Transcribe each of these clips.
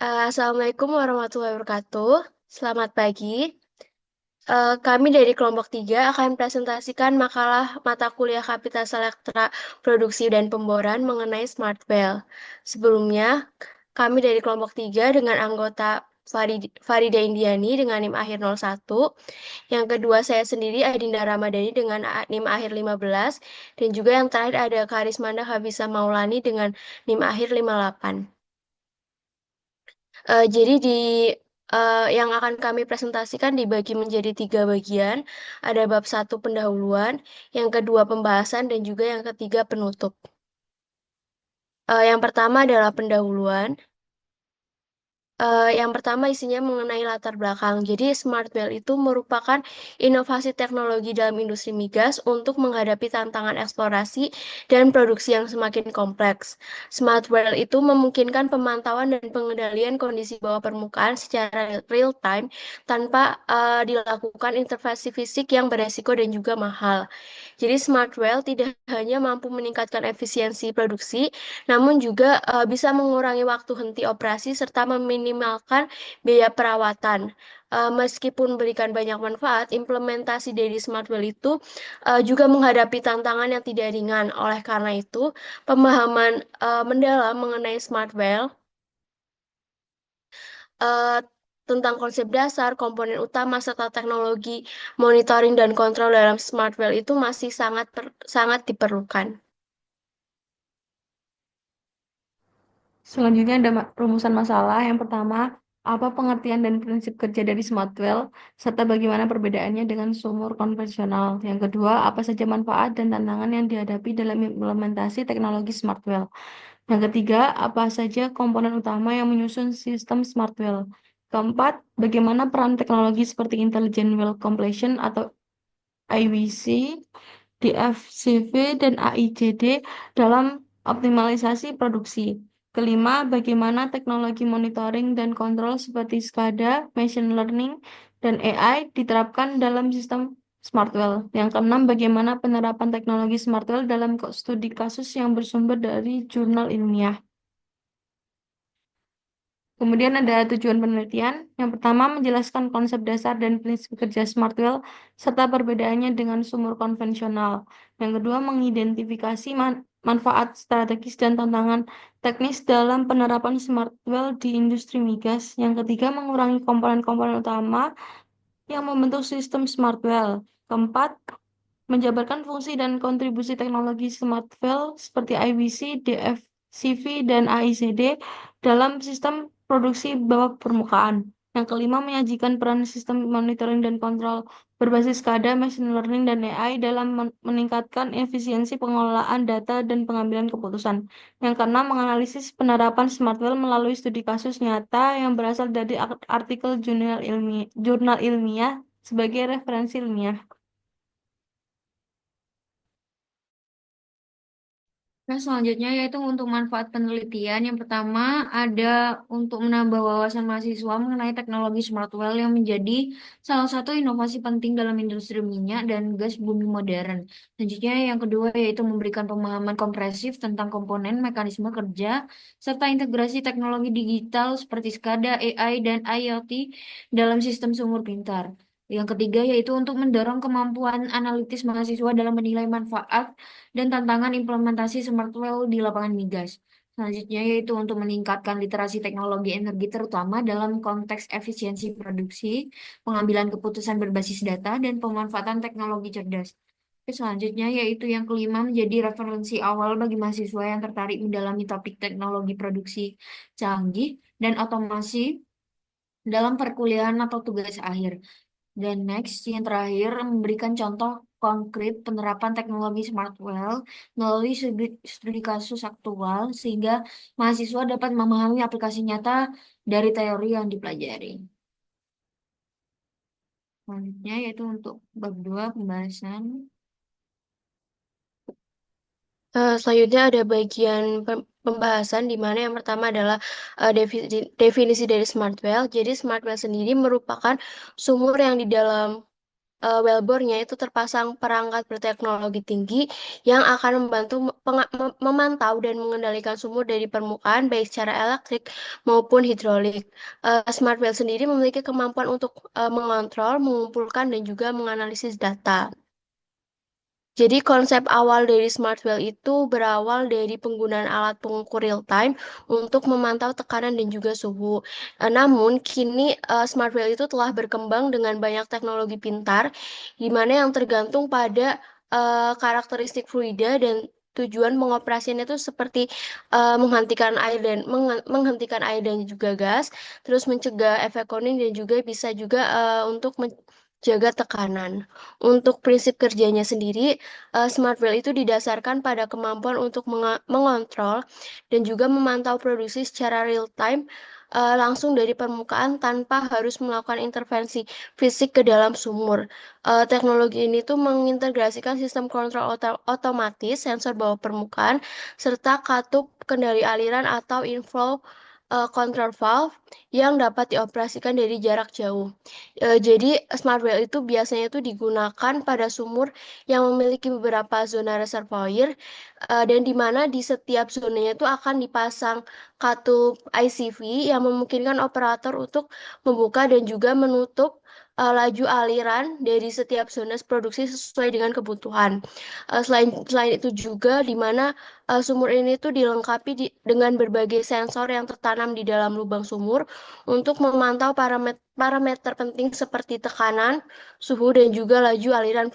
Assalamualaikum warahmatullahi wabarakatuh. Selamat pagi. Kami dari kelompok 3 akan presentasikan makalah mata kuliah Kapital Selektra Produksi dan Pemboran mengenai Smart Well. Sebelumnya, kami dari kelompok 3 dengan anggota Farida Indiani dengan NIM akhir 01, yang kedua saya sendiri Adinda Ramadhani dengan NIM akhir 15, dan juga yang terakhir ada Karismanda Habisa Maulani dengan NIM akhir 58. Jadi yang akan kami presentasikan dibagi menjadi 3 bagian. Ada bab 1 pendahuluan, yang kedua pembahasan, dan juga yang ketiga penutup. Yang pertama adalah pendahuluan. Yang pertama isinya mengenai latar belakang. Jadi Smart Well itu merupakan inovasi teknologi dalam industri migas untuk menghadapi tantangan eksplorasi dan produksi yang semakin kompleks. Smart Well itu memungkinkan pemantauan dan pengendalian kondisi bawah permukaan secara real time tanpa dilakukan intervensi fisik yang beresiko dan juga mahal. Jadi Smart Well tidak hanya mampu meningkatkan efisiensi produksi, namun juga bisa mengurangi waktu henti operasi serta meminimalkan biaya perawatan. Meskipun memberikan banyak manfaat, implementasi dari Smart Well itu juga menghadapi tantangan yang tidak ringan. Oleh karena itu, pemahaman mendalam mengenai Smart Well eh, tentang konsep dasar, komponen utama, serta teknologi monitoring dan kontrol dalam Smart Well itu masih sangat diperlukan. Selanjutnya ada rumusan masalah. Yang pertama, apa pengertian dan prinsip kerja dari Smartwell, serta bagaimana perbedaannya dengan sumur konvensional. Yang kedua, apa saja manfaat dan tantangan yang dihadapi dalam implementasi teknologi Smartwell. Yang ketiga, apa saja komponen utama yang menyusun sistem Smartwell. Keempat, bagaimana peran teknologi seperti Intelligent Well Completion atau IWC, DFCV, dan AIJD dalam optimalisasi produksi. Kelima, bagaimana teknologi monitoring dan kontrol seperti SCADA, machine learning, dan AI diterapkan dalam sistem Smartwell. Yang keenam, bagaimana penerapan teknologi Smartwell dalam studi kasus yang bersumber dari jurnal ilmiah. Kemudian ada tujuan penelitian. Yang pertama, menjelaskan konsep dasar dan prinsip kerja Smartwell serta perbedaannya dengan sumur konvensional. Yang kedua, mengidentifikasi manfaat strategis dan tantangan teknis dalam penerapan Smartwell di industri migas. Yang ketiga, mengurangi komponen-komponen utama yang membentuk sistem Smartwell. Keempat, menjabarkan fungsi dan kontribusi teknologi Smartwell seperti IWC, DFCV, dan AICD dalam sistem produksi bawah permukaan. Yang kelima, menyajikan peran sistem monitoring dan kontrol berbasis SCADA, machine learning, dan AI dalam meningkatkan efisiensi pengelolaan data dan pengambilan keputusan. Yang keenam, menganalisis penerapan Smartwell melalui studi kasus nyata yang berasal dari artikel jurnal ilmiah sebagai referensi ilmiah. Nah, selanjutnya yaitu untuk manfaat penelitian. Yang pertama ada untuk menambah wawasan mahasiswa mengenai teknologi smart well yang menjadi salah satu inovasi penting dalam industri minyak dan gas bumi modern. Selanjutnya yang kedua yaitu memberikan pemahaman komprehensif tentang komponen mekanisme kerja serta integrasi teknologi digital seperti SCADA, AI, dan IoT dalam sistem sumur pintar. Yang ketiga yaitu untuk mendorong kemampuan analitis mahasiswa dalam menilai manfaat dan tantangan implementasi Smartwell di lapangan migas. Selanjutnya yaitu untuk meningkatkan literasi teknologi energi terutama dalam konteks efisiensi produksi, pengambilan keputusan berbasis data, dan pemanfaatan teknologi cerdas. Oke, selanjutnya yaitu yang kelima menjadi referensi awal bagi mahasiswa yang tertarik mendalami topik teknologi produksi canggih dan otomasi dalam perkuliahan atau tugas akhir. Dan next, yang terakhir, memberikan contoh konkret penerapan teknologi Smartwell melalui studi kasus aktual sehingga mahasiswa dapat memahami aplikasi nyata dari teori yang dipelajari. Selanjutnya yaitu untuk bab 2 pembahasan. Selanjutnya ada bagian pembahasan di mana yang pertama adalah definisi dari Smart Well. Jadi Smart Well sendiri merupakan sumur yang di dalam wellbore-nya itu terpasang perangkat berteknologi tinggi yang akan membantu memantau dan mengendalikan sumur dari permukaan baik secara elektrik maupun hidrolik. Smart well sendiri memiliki kemampuan untuk mengontrol, mengumpulkan, dan juga menganalisis data. Jadi konsep awal dari smart well itu berawal dari penggunaan alat pengukur real time untuk memantau tekanan dan juga suhu. Namun kini smart well itu telah berkembang dengan banyak teknologi pintar, di mana yang tergantung pada karakteristik fluida dan tujuan pengoperasiannya itu seperti menghentikan air dan juga gas, terus mencegah efek cooling dan juga bisa juga untuk menjaga tekanan. Untuk prinsip kerjanya sendiri, smart well itu didasarkan pada kemampuan untuk mengontrol dan juga memantau produksi secara real time langsung dari permukaan tanpa harus melakukan intervensi fisik ke dalam sumur. Teknologi ini tuh mengintegrasikan sistem kontrol otomatis, sensor bawah permukaan, serta katup kendali aliran atau inflow control valve yang dapat dioperasikan dari jarak jauh. Jadi smart well itu biasanya itu digunakan pada sumur yang memiliki beberapa zona reservoir dan di mana di setiap zonanya itu akan dipasang katup ICV yang memungkinkan operator untuk membuka dan juga menutup laju aliran dari setiap zona produksi sesuai dengan kebutuhan. Selain itu juga di mana sumur ini tuh dilengkapi dengan berbagai sensor yang tertanam di dalam lubang sumur untuk memantau parameter penting seperti tekanan, suhu, dan juga laju aliran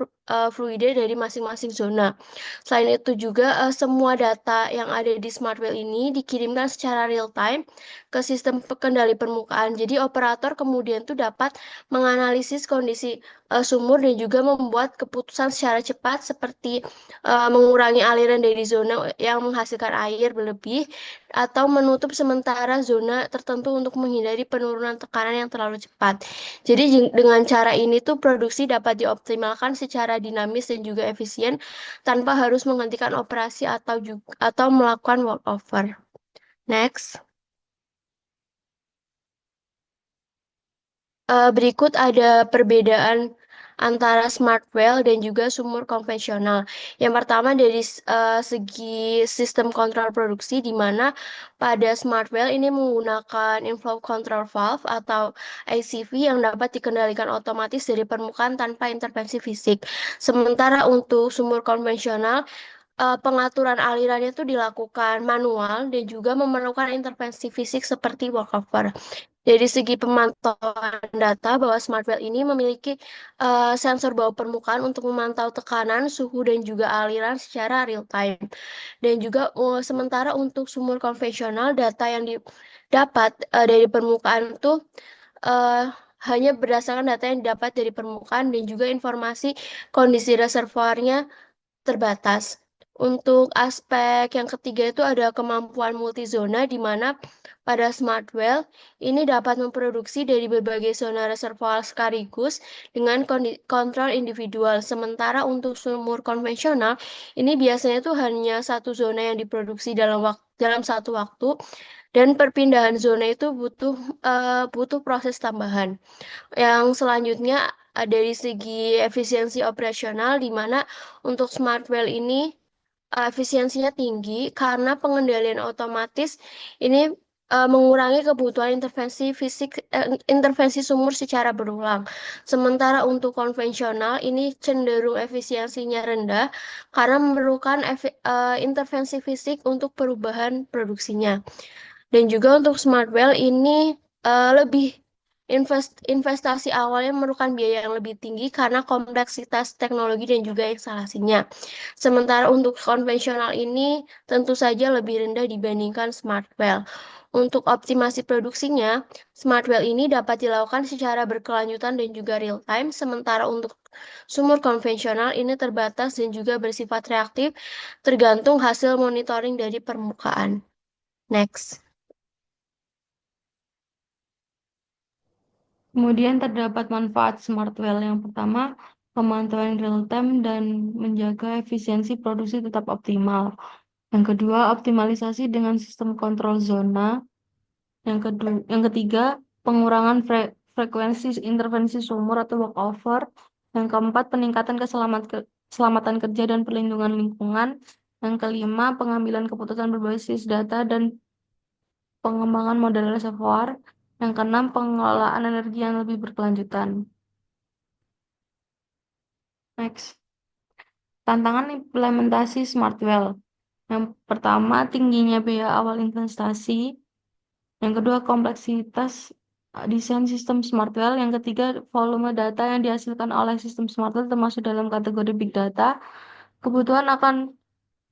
fluida dari masing-masing zona. Selain itu juga semua data yang ada di smart well ini dikirimkan secara real time ke sistem kendali permukaan. Jadi operator kemudian tuh dapat menganalisis kondisi sumur dan juga membuat keputusan secara cepat seperti mengurangi aliran dari zona yang menghasilkan air berlebih atau menutup sementara zona tertentu untuk menghindari penurunan tekanan yang terlalu cepat. Jadi dengan cara ini tuh produksi dapat dioptimalkan secara dinamis dan juga efisien tanpa harus menghentikan operasi atau melakukan workover. Next. Berikut ada perbedaan antara smart well dan juga sumur konvensional. Yang pertama dari segi sistem kontrol produksi, di mana pada smart well ini menggunakan inflow control valve atau ICV yang dapat dikendalikan otomatis dari permukaan tanpa intervensi fisik. Sementara untuk sumur konvensional, pengaturan alirannya itu dilakukan manual dan juga memerlukan intervensi fisik seperti workover. Dari segi pemantauan data, bahwa smart well ini memiliki sensor bawah permukaan untuk memantau tekanan, suhu, dan juga aliran secara real time. Dan juga sementara untuk sumur konvensional, data yang didapat dari permukaan itu uh, hanya berdasarkan data yang didapat dari permukaan dan juga informasi kondisi reservoirnya terbatas. Untuk aspek yang ketiga itu ada kemampuan multizona, di mana pada smart well ini dapat memproduksi dari berbagai zona reservoir sekaligus dengan kontrol individual. Sementara untuk sumur konvensional ini biasanya tuh hanya satu zona yang diproduksi dalam satu waktu, dan perpindahan zona itu butuh proses tambahan. Yang selanjutnya dari segi efisiensi operasional, di mana untuk smart well ini efisiensinya tinggi karena pengendalian otomatis ini mengurangi kebutuhan intervensi sumur secara berulang. Sementara untuk konvensional ini cenderung efisiensinya rendah karena memerlukan intervensi fisik untuk perubahan produksinya. Dan juga untuk smart well ini lebih investasi awalnya memerlukan biaya yang lebih tinggi karena kompleksitas teknologi dan juga instalasinya. Sementara untuk konvensional ini tentu saja lebih rendah dibandingkan smart well. Untuk optimasi produksinya, smart well ini dapat dilakukan secara berkelanjutan dan juga real time, sementara untuk sumur konvensional ini terbatas dan juga bersifat reaktif, tergantung hasil monitoring dari permukaan. Next. Kemudian terdapat manfaat smart well. Yang pertama, pemantauan real time dan menjaga efisiensi produksi tetap optimal. Yang kedua, optimalisasi dengan sistem kontrol zona. Yang ketiga, pengurangan frekuensi intervensi sumur atau workover. Yang keempat, peningkatan keselamatan kerja dan perlindungan lingkungan. Yang kelima, pengambilan keputusan berbasis data dan pengembangan model reservoir. Yang keenam, pengelolaan energi yang lebih berkelanjutan. Next. Tantangan implementasi Smart Well. Yang pertama, tingginya biaya awal investasi. Yang kedua, kompleksitas desain sistem Smart Well. Yang ketiga, volume data yang dihasilkan oleh sistem Smart Well termasuk dalam kategori Big Data. Kebutuhan akan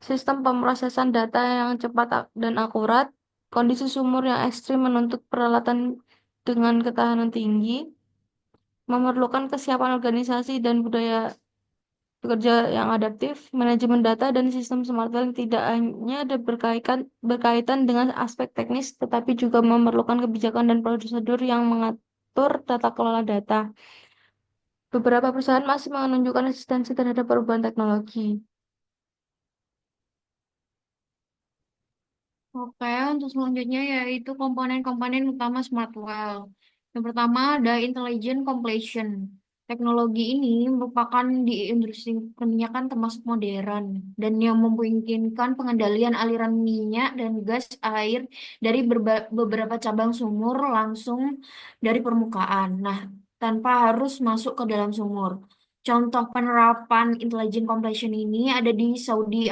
sistem pemrosesan data yang cepat dan akurat. Kondisi sumur yang ekstrim menuntut peralatan dengan ketahanan tinggi. Memerlukan kesiapan organisasi dan budaya bekerja yang adaptif, manajemen data dan sistem smartphone tidak hanya berkaitan dengan aspek teknis, tetapi juga memerlukan kebijakan dan prosedur yang mengatur tata kelola data. Beberapa perusahaan masih menunjukkan resistensi terhadap perubahan teknologi. Oke, untuk selanjutnya yaitu komponen-komponen utama Smartwell. Yang pertama ada intelligent completion. Teknologi ini merupakan di industri perminyakan termasuk modern dan yang memungkinkan pengendalian aliran minyak dan gas air dari beberapa cabang sumur langsung dari permukaan. Nah, tanpa harus masuk ke dalam sumur. Contoh penerapan intelligent completion ini ada di Saudi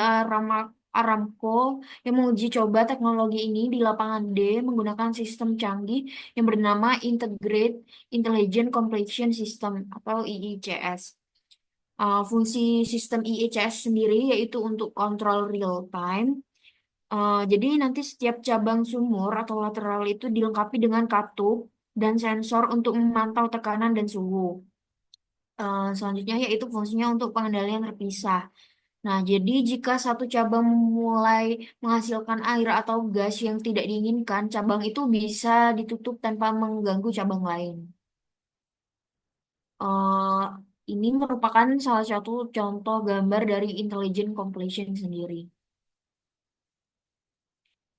Aramco yang menguji coba teknologi ini di lapangan D menggunakan sistem canggih yang bernama Integrated Intelligent Completion System atau IICS. Fungsi sistem IICS sendiri yaitu untuk kontrol real time. Jadi nanti setiap cabang sumur atau lateral itu dilengkapi dengan katup dan sensor untuk memantau tekanan dan suhu. Selanjutnya yaitu fungsinya untuk pengendalian terpisah. Nah, jadi jika satu cabang mulai menghasilkan air atau gas yang tidak diinginkan, cabang itu bisa ditutup tanpa mengganggu cabang lain. Eh, ini merupakan salah satu contoh gambar dari intelligent completion sendiri.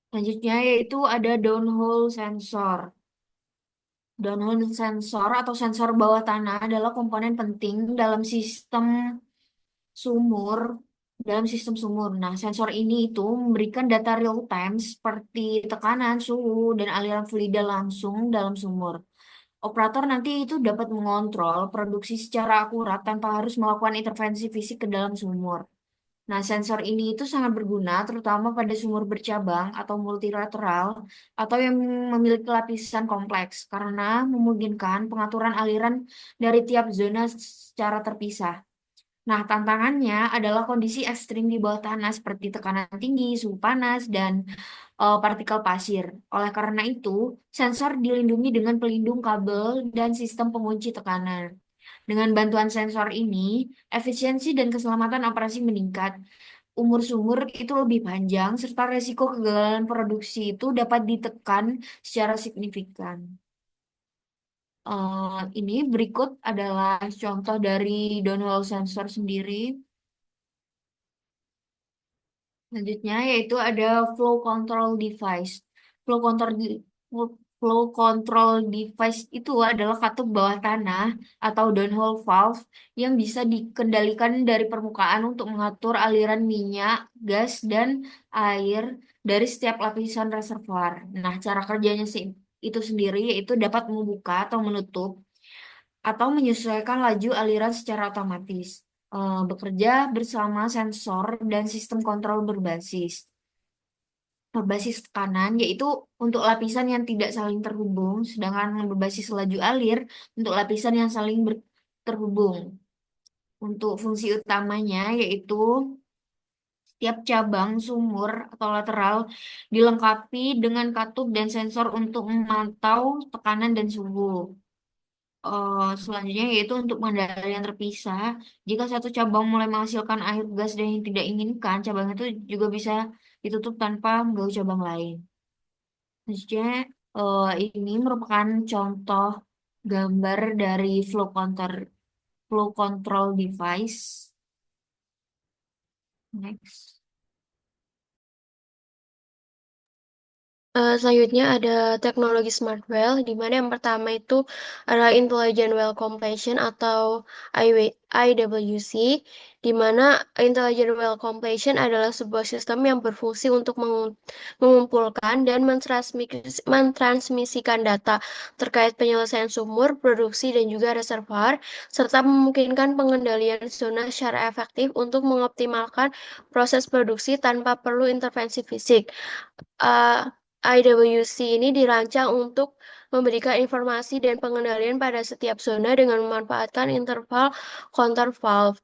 Selanjutnya yaitu ada downhole sensor. Downhole sensor atau sensor bawah tanah adalah komponen penting sumur dalam sistem sumur. Nah, sensor ini itu memberikan data real time seperti tekanan, suhu, dan aliran fluida langsung dalam sumur. Operator nanti itu dapat mengontrol produksi secara akurat tanpa harus melakukan intervensi fisik ke dalam sumur. Nah, sensor ini itu sangat berguna terutama pada sumur bercabang atau multilateral atau yang memiliki lapisan kompleks karena memungkinkan pengaturan aliran dari tiap zona secara terpisah. Nah, tantangannya adalah kondisi ekstrim di bawah tanah seperti tekanan tinggi, suhu panas, dan partikel pasir. Oleh karena itu, sensor dilindungi dengan pelindung kabel dan sistem pengunci tekanan. Dengan bantuan sensor ini, efisiensi dan keselamatan operasi meningkat. Umur sumur itu lebih panjang, serta resiko kegagalan produksi itu dapat ditekan secara signifikan. Ini berikut adalah contoh dari downhole sensor sendiri. Selanjutnya yaitu ada flow control device. Flow control flow control device itu adalah katup bawah tanah atau downhole valve yang bisa dikendalikan dari permukaan untuk mengatur aliran minyak, gas, dan air dari setiap lapisan reservoir. Nah, cara kerjanya sih itu sendiri yaitu dapat membuka atau menutup atau menyesuaikan laju aliran secara otomatis. Bekerja bersama sensor dan sistem kontrol berbasis tekanan, yaitu untuk lapisan yang tidak saling terhubung, sedangkan berbasis laju alir untuk lapisan yang saling terhubung. Untuk fungsi utamanya yaitu setiap cabang sumur atau lateral dilengkapi dengan katup dan sensor untuk memantau tekanan dan suhu. Selanjutnya yaitu untuk pengendalian terpisah. Jika satu cabang mulai menghasilkan air gas dan yang tidak inginkan, cabang itu juga bisa ditutup tanpa mengganggu cabang lain. Selanjutnya, ini merupakan contoh gambar dari flow control device. Next. Selanjutnya ada teknologi smart well, di mana yang pertama itu adalah Intelligent Well Completion atau IWC, di mana Intelligent Well Completion adalah sebuah sistem yang berfungsi untuk mengumpulkan dan mentransmisikan data terkait penyelesaian sumur, produksi, dan juga reservoir, serta memungkinkan pengendalian zona secara efektif untuk mengoptimalkan proses produksi tanpa perlu intervensi fisik. Uh, IWC ini dirancang untuk memberikan informasi dan pengendalian pada setiap zona dengan memanfaatkan interval counter valve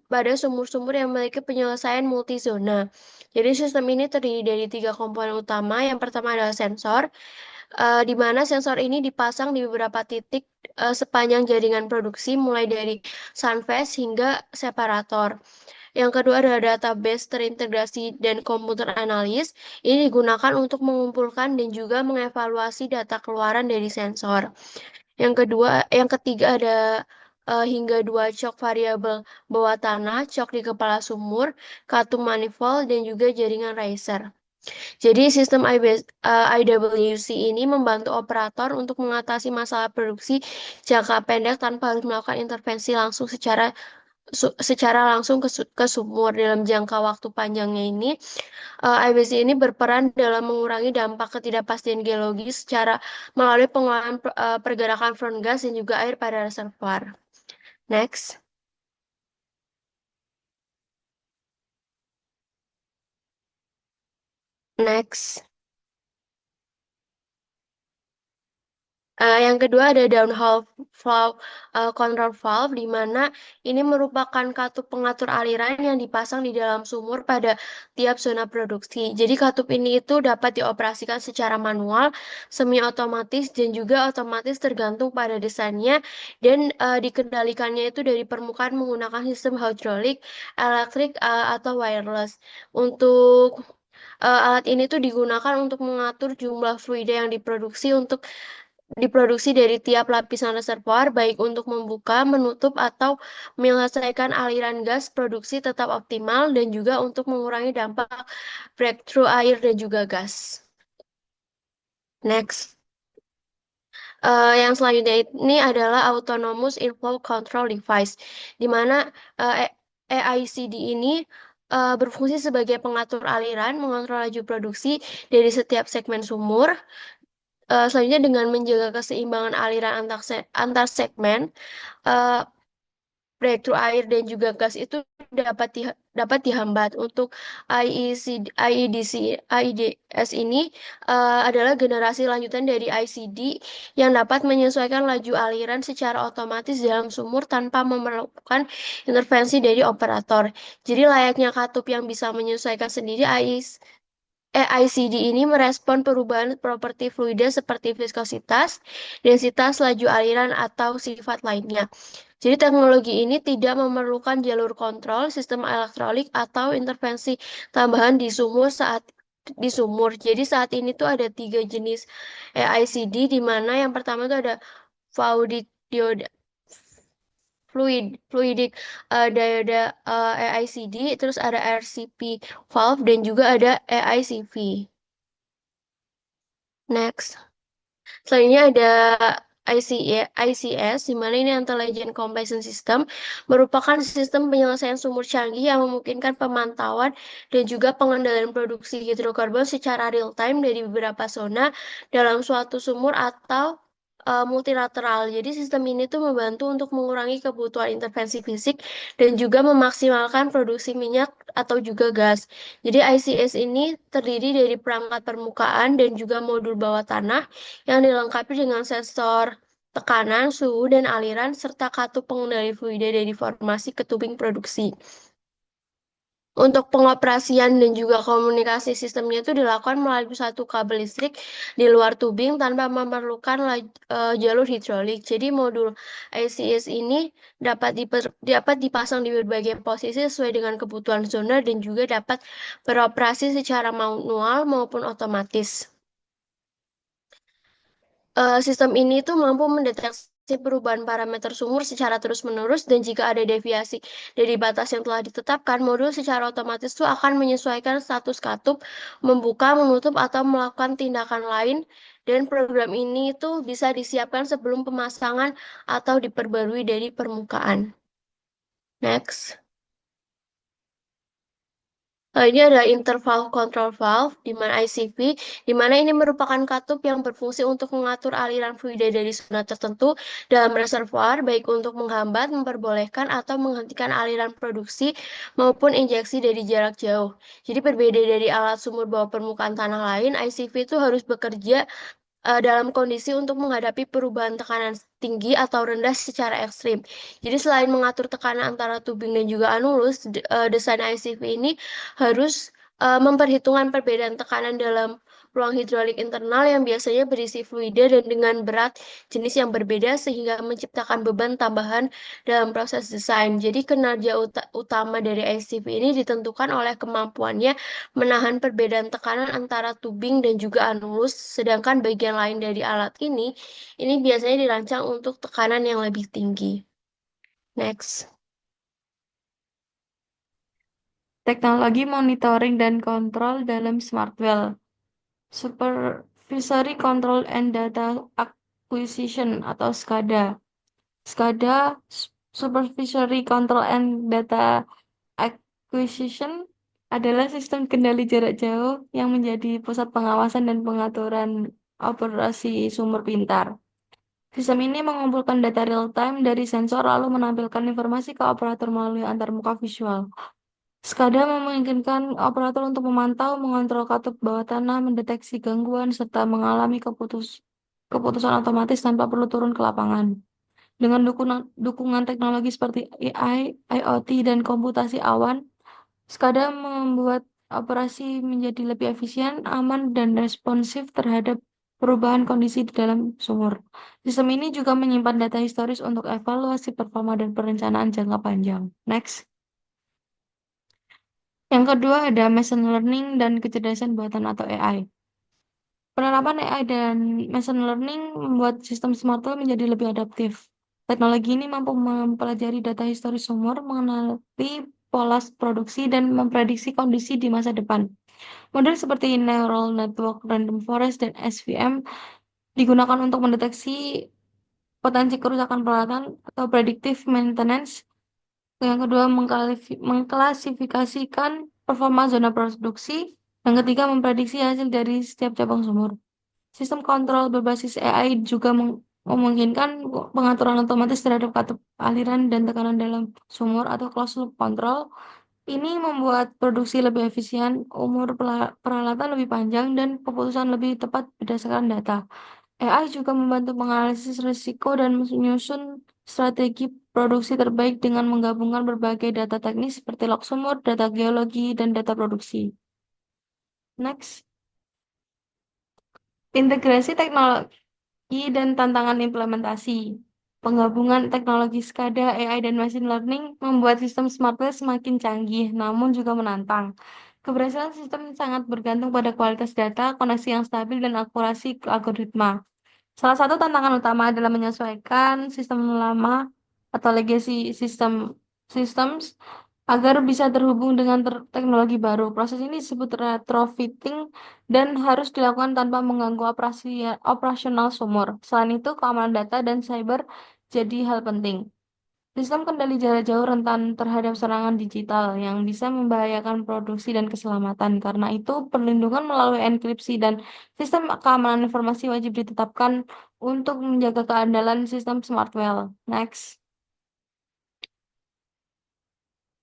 pada sumur-sumur yang memiliki penyelesaian multizona. Jadi sistem ini terdiri dari 3 komponen utama. Yang pertama adalah sensor, di mana sensor ini dipasang di beberapa titik sepanjang jaringan produksi, mulai dari sunface hingga separator. Yang kedua adalah database terintegrasi dan komputer analis. Ini digunakan untuk mengumpulkan dan juga mengevaluasi data keluaran dari sensor. Yang ketiga ada hingga 2 cok variabel bawah tanah, cok di kepala sumur, katum manifold, dan juga jaringan riser. Jadi sistem IWC ini membantu operator untuk mengatasi masalah produksi jangka pendek tanpa harus melakukan intervensi langsung secara langsung ke sumur. Dalam jangka waktu panjangnya ini, IBC ini berperan dalam mengurangi dampak ketidakpastian geologis secara melalui pengelolaan pergerakan front gas dan juga air pada reservoir. Next. Next. Yang kedua ada downhole valve, control valve, di mana ini merupakan katup pengatur aliran yang dipasang di dalam sumur pada tiap zona produksi. Jadi katup ini itu dapat dioperasikan secara manual, semi otomatis, dan juga otomatis tergantung pada desainnya, dan dikendalikannya itu dari permukaan menggunakan sistem hidrolik, elektrik, atau wireless. Untuk alat ini tuh digunakan untuk mengatur jumlah fluida yang diproduksi dari tiap lapisan reservoir, baik untuk membuka, menutup, atau menyelesaikan aliran gas produksi tetap optimal, dan juga untuk mengurangi dampak breakthrough air dan juga gas. Next. Yang selanjutnya ini adalah Autonomous Inflow Control Device, di mana AICD ini berfungsi sebagai pengatur aliran, mengontrol laju produksi dari setiap segmen sumur. Selanjutnya dengan menjaga keseimbangan aliran antar segmen, breakthrough air dan juga gas itu dapat dihambat. Untuk IEDS ini adalah generasi lanjutan dari ICD yang dapat menyesuaikan laju aliran secara otomatis dalam sumur tanpa memerlukan intervensi dari operator. Jadi layaknya katup yang bisa menyesuaikan sendiri, ICD ini merespon perubahan properti fluida seperti viskositas, densitas, laju aliran, atau sifat lainnya. Jadi teknologi ini tidak memerlukan jalur kontrol, sistem elektronik, atau intervensi tambahan di sumur. Jadi saat ini tuh ada 3 jenis ICD, di mana yang pertama itu ada fluidic fluidic dioda AICD, terus ada RCP valve, dan juga ada AICV. Next. Selanjutnya ada ICS, di mana ini Intelligent Completion System, merupakan sistem penyelesaian sumur canggih yang memungkinkan pemantauan dan juga pengendalian produksi hidrokarbon secara real time dari beberapa zona dalam suatu sumur atau multilateral. Jadi sistem ini tuh membantu untuk mengurangi kebutuhan intervensi fisik dan juga memaksimalkan produksi minyak atau juga gas. Jadi ICS ini terdiri dari perangkat permukaan dan juga modul bawah tanah yang dilengkapi dengan sensor tekanan, suhu, dan aliran, serta katup pengendali fluida dari formasi ke tubing produksi. Untuk pengoperasian dan juga komunikasi sistemnya itu dilakukan melalui satu kabel listrik di luar tubing tanpa memerlukan jalur hidrolik. Jadi modul ICS ini dapat dipasang di berbagai posisi sesuai dengan kebutuhan zona dan juga dapat beroperasi secara manual maupun otomatis. Sistem ini tuh mampu mendeteksi perubahan parameter sumur secara terus-menerus, dan jika ada deviasi dari batas yang telah ditetapkan, modul secara otomatis tuh akan menyesuaikan status katup, membuka, menutup, atau melakukan tindakan lain, dan program ini tuh bisa disiapkan sebelum pemasangan atau diperbarui dari permukaan. Next. Ini adalah interval control valve, di mana ICV, di mana ini merupakan katup yang berfungsi untuk mengatur aliran fluida dari zona tertentu dalam reservoir, baik untuk menghambat, memperbolehkan, atau menghentikan aliran produksi maupun injeksi dari jarak jauh. Jadi berbeda dari alat sumur bawah permukaan tanah lain, ICV itu harus bekerja dalam kondisi untuk menghadapi perubahan tekanan tinggi atau rendah secara ekstrim. Jadi selain mengatur tekanan antara tubing dan juga anulus, desain ICV ini harus memperhitungkan perbedaan tekanan dalam ruang hidrolik internal yang biasanya berisi fluida dan dengan berat jenis yang berbeda sehingga menciptakan beban tambahan dalam proses desain. Jadi kinerja utama dari ICV ini ditentukan oleh kemampuannya menahan perbedaan tekanan antara tubing dan juga anulus, sedangkan bagian lain dari alat ini biasanya dirancang untuk tekanan yang lebih tinggi. Next. Teknologi monitoring dan kontrol dalam Smart Well. Supervisory Control and Data Acquisition atau SCADA. SCADA, Supervisory Control and Data Acquisition, adalah sistem kendali jarak jauh yang menjadi pusat pengawasan dan pengaturan operasi sumur pintar. Sistem ini mengumpulkan data real-time dari sensor lalu menampilkan informasi ke operator melalui antarmuka visual. SCADA memungkinkan operator untuk memantau, mengontrol katup bawah tanah, mendeteksi gangguan, serta mengalami keputusan otomatis tanpa perlu turun ke lapangan. Dengan dukungan teknologi seperti AI, IoT, dan komputasi awan, SCADA membuat operasi menjadi lebih efisien, aman, dan responsif terhadap perubahan kondisi di dalam sumur. Sistem ini juga menyimpan data historis untuk evaluasi performa dan perencanaan jangka panjang. Next. Yang kedua ada machine learning dan kecerdasan buatan atau AI. Penerapan AI dan machine learning membuat sistem smart well menjadi lebih adaptif. Teknologi ini mampu mempelajari data historis sumur, mengenali pola produksi, dan memprediksi kondisi di masa depan. Model seperti Neural Network, Random Forest, dan SVM digunakan untuk mendeteksi potensi kerusakan peralatan atau predictive maintenance. Yang kedua, mengklasifikasikan performa zona produksi. Yang ketiga, memprediksi hasil dari setiap cabang sumur. Sistem kontrol berbasis AI juga memungkinkan pengaturan otomatis terhadap katup aliran dan tekanan dalam sumur atau closed loop control. Ini membuat produksi lebih efisien, umur peralatan lebih panjang, dan keputusan lebih tepat berdasarkan data. AI juga membantu menganalisis risiko dan menyusun strategi produksi terbaik dengan menggabungkan berbagai data teknis seperti log sumur, data geologi, dan data produksi. Next. Integrasi teknologi dan tantangan implementasi. Penggabungan teknologi SCADA, AI, dan machine learning membuat sistem smart well semakin canggih, namun juga menantang. Keberhasilan sistem sangat bergantung pada kualitas data, koneksi yang stabil, dan akurasi algoritma. Salah satu tantangan utama adalah menyesuaikan sistem lama atau legacy systems agar bisa terhubung dengan teknologi baru. Proses ini disebut retrofitting dan harus dilakukan tanpa mengganggu operasional sumur. Selain itu, keamanan data dan cyber jadi hal penting. Sistem kendali jarak jauh rentan terhadap serangan digital yang bisa membahayakan produksi dan keselamatan. Karena itu, perlindungan melalui enkripsi dan sistem keamanan informasi wajib ditetapkan untuk menjaga keandalan sistem smart well. Next.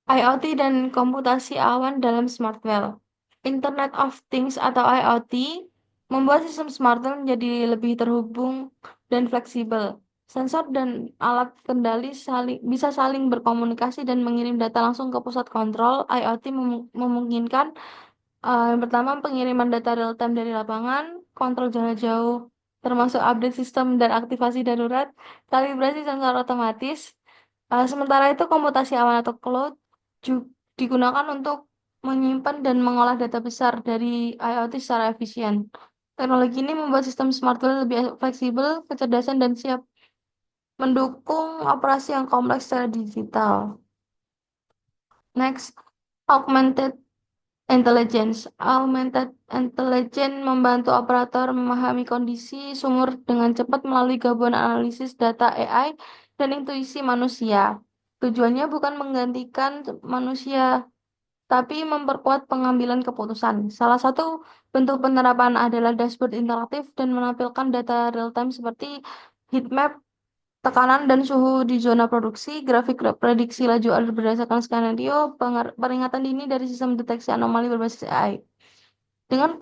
IoT dan komputasi awan dalam smart well. Internet of Things atau IoT membuat sistem smart well menjadi lebih terhubung dan fleksibel. Sensor dan alat kendali bisa saling berkomunikasi dan mengirim data langsung ke pusat kontrol. IoT memungkinkan yang pertama pengiriman data real time dari lapangan, kontrol jarak jauh, termasuk update sistem dan aktivasi darurat, kalibrasi sensor otomatis. Sementara itu komputasi awan atau cloud digunakan untuk menyimpan dan mengolah data besar dari IoT secara efisien. Teknologi ini membuat sistem smart well lebih fleksibel, kecerdasan, dan siap mendukung operasi yang kompleks secara digital. Next, augmented intelligence. Augmented intelligence membantu operator memahami kondisi sumur dengan cepat melalui gabungan analisis data AI dan intuisi manusia. Tujuannya bukan menggantikan manusia, tapi memperkuat pengambilan keputusan. Salah satu bentuk penerapan adalah dashboard interaktif dan menampilkan data real-time seperti heat map, tekanan dan suhu di zona produksi, grafik prediksi laju alur berdasarkan skenario, peringatan dini dari sistem deteksi anomali berbasis AI. Dengan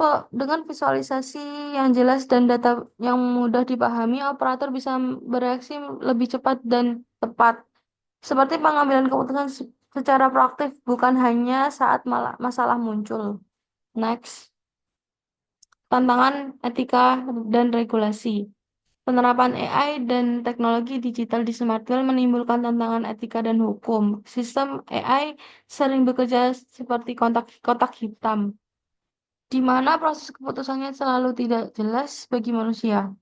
visualisasi yang jelas dan data yang mudah dipahami, operator bisa bereaksi lebih cepat dan tepat, seperti pengambilan keputusan secara proaktif, bukan hanya saat masalah muncul. Next, tantangan etika dan regulasi. Penerapan AI dan teknologi digital di Smartwell menimbulkan tantangan etika dan hukum. Sistem AI sering bekerja seperti kotak hitam, di mana proses keputusannya selalu tidak jelas bagi manusia.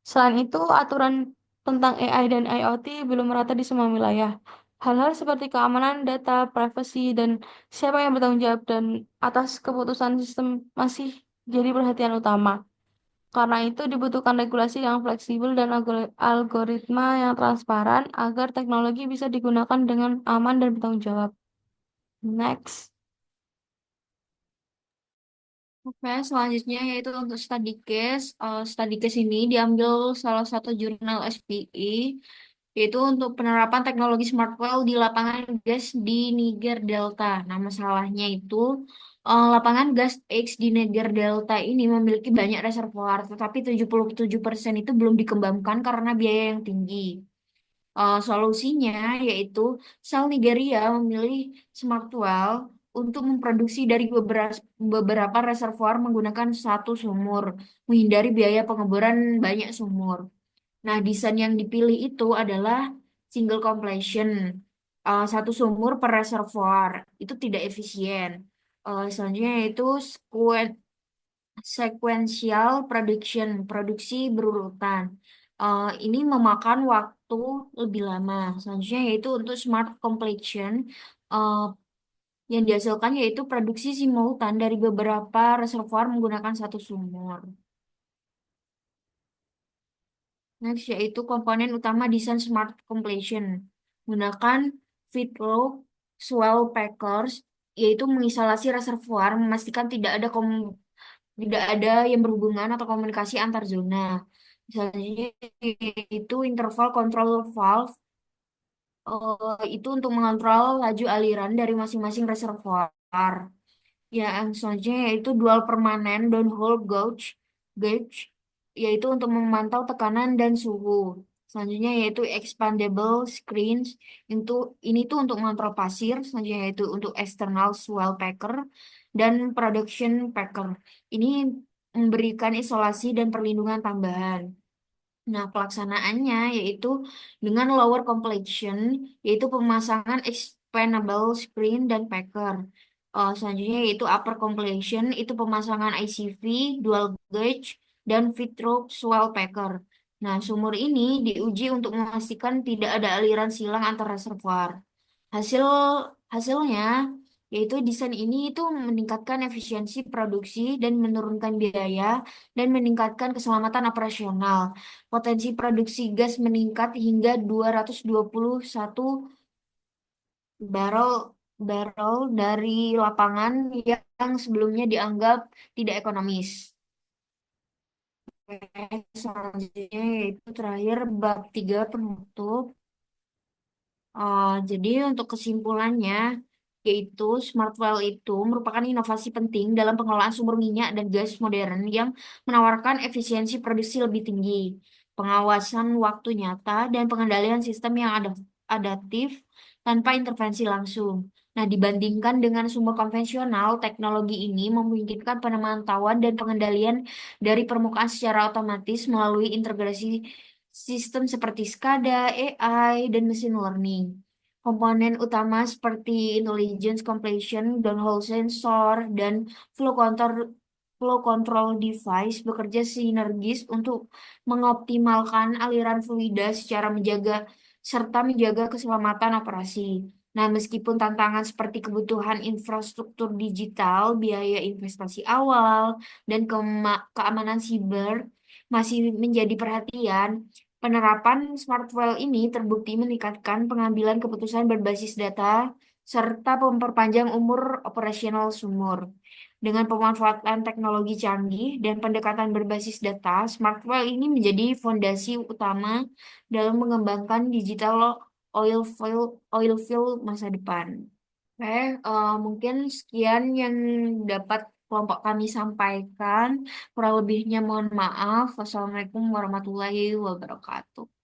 Selain itu, aturan tentang AI dan IoT belum merata di semua wilayah. Hal-hal seperti keamanan data, privasi, dan siapa yang bertanggung jawab dan atas keputusan sistem masih jadi perhatian utama. Karena itu dibutuhkan regulasi yang fleksibel dan algoritma yang transparan agar teknologi bisa digunakan dengan aman dan bertanggung jawab. Next. Oke, selanjutnya yaitu untuk study case. Study case ini diambil salah satu jurnal SPI, yaitu untuk penerapan teknologi smart well di lapangan gas di Niger Delta. Nah, masalahnya itu lapangan gas X di Niger Delta ini memiliki banyak reservoir, tetapi 77% itu belum dikembangkan karena biaya yang tinggi. Solusinya yaitu Shell Nigeria memilih Smart Well untuk memproduksi dari beberapa reservoir menggunakan satu sumur, menghindari biaya pengeboran banyak sumur. Nah, desain yang dipilih itu adalah single completion, satu sumur per reservoir. Itu tidak efisien. Selanjutnya yaitu sequential production, produksi berurutan. Ini memakan waktu lebih lama. Selanjutnya yaitu untuk smart completion, uh, yang dihasilkan yaitu produksi simultan dari beberapa reservoir menggunakan satu sumur. Next yaitu komponen utama desain smart completion. Menggunakan feedload swell packers, yaitu mengisolasi reservoir, memastikan tidak ada yang berhubungan atau komunikasi antar zona. Selanjutnya itu interval control valve, itu untuk mengontrol laju aliran dari masing-masing reservoir. Yang selanjutnya yaitu dual permanen downhole gauge, yaitu untuk memantau tekanan dan suhu. Selanjutnya yaitu expandable screens, ini tuh untuk mengontrol pasir. Selanjutnya yaitu untuk external swell packer dan production packer. Ini memberikan isolasi dan perlindungan tambahan. Nah, pelaksanaannya yaitu dengan lower completion, yaitu pemasangan expandable screen dan packer. Selanjutnya yaitu upper completion, itu pemasangan ICV, dual gauge, dan Fitrope swell packer. Nah, sumur ini diuji untuk memastikan tidak ada aliran silang antar reservoir. Hasil hasilnya yaitu desain ini itu meningkatkan efisiensi produksi dan menurunkan biaya dan meningkatkan keselamatan operasional. Potensi produksi gas meningkat hingga 221 barrel barrel dari lapangan yang sebelumnya dianggap tidak ekonomis. Oke, selanjutnya yaitu terakhir bab 3 penutup. Jadi untuk kesimpulannya, yaitu Smart Well itu merupakan inovasi penting dalam pengelolaan sumber minyak dan gas modern yang menawarkan efisiensi produksi lebih tinggi, pengawasan waktu nyata, dan pengendalian sistem yang adaptif tanpa intervensi langsung. Nah, dibandingkan dengan sumber konvensional, teknologi ini memungkinkan pemantauan dan pengendalian dari permukaan secara otomatis melalui integrasi sistem seperti SCADA, AI, dan machine learning. Komponen utama seperti intelligence completion, downhole sensor, dan flow control flow control device bekerja sinergis untuk mengoptimalkan aliran fluida serta menjaga keselamatan operasi. Nah, meskipun tantangan seperti kebutuhan infrastruktur digital, biaya investasi awal, dan keamanan siber masih menjadi perhatian, penerapan Smartwell ini terbukti meningkatkan pengambilan keputusan berbasis data serta memperpanjang umur operasional sumur. Dengan pemanfaatan teknologi canggih dan pendekatan berbasis data, Smartwell ini menjadi fondasi utama dalam mengembangkan digital oil field masa depan. Oke, mungkin sekian yang dapat kelompok kami sampaikan. Kurang lebihnya mohon maaf. Wassalamualaikum warahmatullahi wabarakatuh.